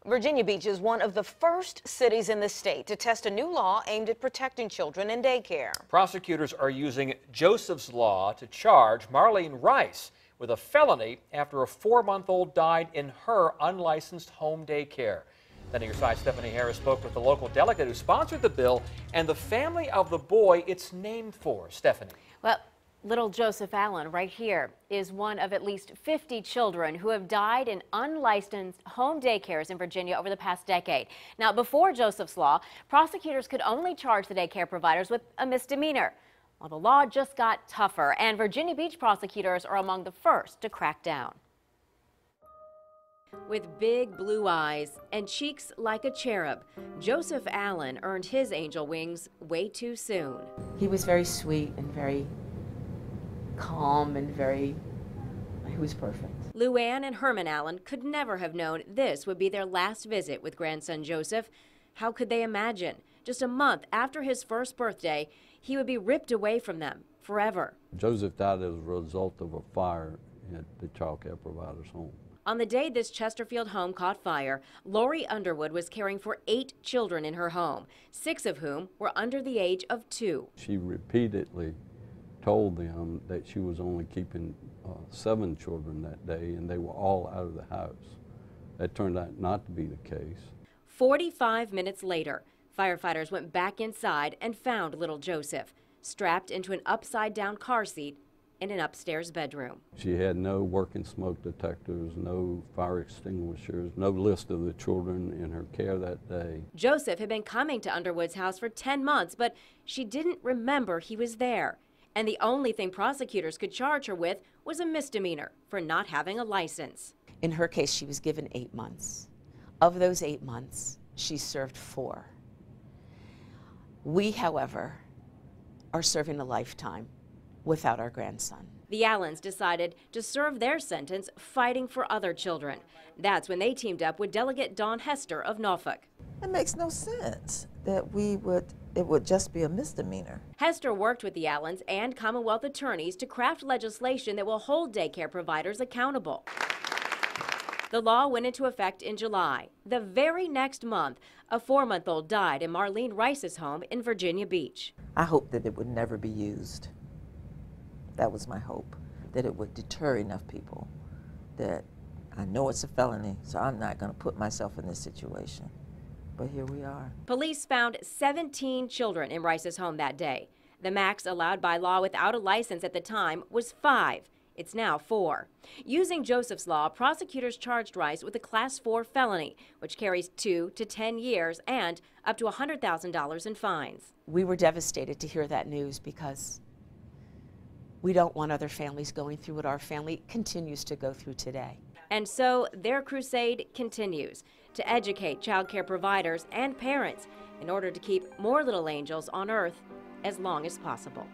Virginia Beach is one of the first cities in the state to test a new law aimed at protecting children in daycare. Prosecutors are using Joseph's Law to charge Marlene Rice with a felony after a 4-month-old died in her unlicensed home daycare. Then at your side, Stephanie Harris spoke with the local delegate who sponsored the bill and the family of the boy it's named for. Stephanie. Well, little Joseph Allen right here is one of at least 50 children who have died in unlicensed home daycares in Virginia over the past decade. Now, before Joseph's Law, prosecutors could only charge the daycare providers with a misdemeanor. Well, the law just got tougher, and Virginia Beach prosecutors are among the first to crack down. With big blue eyes and cheeks like a cherub, Joseph Allen earned his angel wings way too soon. He was very sweet and very calm and he was perfect. Luann and Herman Allen could never have known this would be their last visit with grandson Joseph. How could they imagine? Just a month after his first birthday, he would be ripped away from them forever. Joseph died as a result of a fire at the child care provider's home. On the day this Chesterfield home caught fire, Lori Underwood was caring for 8 children in her home, 6 of whom were under the age of 2. She repeatedly told them that she was only keeping 7 children that day, and they were all out of the house. That turned out not to be the case. 45 minutes later, firefighters went back inside and found little Joseph, strapped into an upside-down car seat in an upstairs bedroom. She had no working smoke detectors, no fire extinguishers, no list of the children in her care that day. Joseph had been coming to Underwood's house for 10 months, but she didn't remember he was there. And the only thing prosecutors could charge her with was a misdemeanor for not having a license. In her case, she was given 8 months. Of those 8 months, she served 4. We, however, are serving a lifetime without our grandson. The Allens decided to serve their sentence fighting for other children. That's when they teamed up with Delegate Dawn Hester of Norfolk. It makes no sense that it would just be a misdemeanor. Hester worked with the Allens and Commonwealth attorneys to craft legislation that will hold daycare providers accountable. The law went into effect in July. The very next month, a 4-month-old died in Marlene Rice's home in Virginia Beach. I hope that it would never be used. That was my hope, that it would deter enough people that I know it's a felony, so I'm not going to put myself in this situation. But here we are. Police found 17 children in Rice's home that day. The max allowed by law without a license at the time was 5. It's now 4. Using Joseph's Law, prosecutors charged Rice with a Class 4 felony, which carries 2 to 10 years and up to $100,000 in fines. We were devastated to hear that news because we don't want other families going through what our family continues to go through today. And so their crusade continues to educate child care providers and parents in order to keep more little angels on earth as long as possible.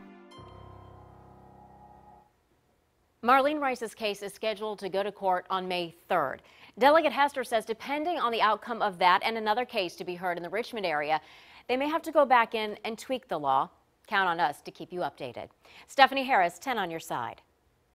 Marlene Rice's case is scheduled to go to court on May 3rd. Delegate Hester says depending on the outcome of that and another case to be heard in the Richmond area, they may have to go back in and tweak the law. Count on us to keep you updated. Stephanie Harris, 10 on your side.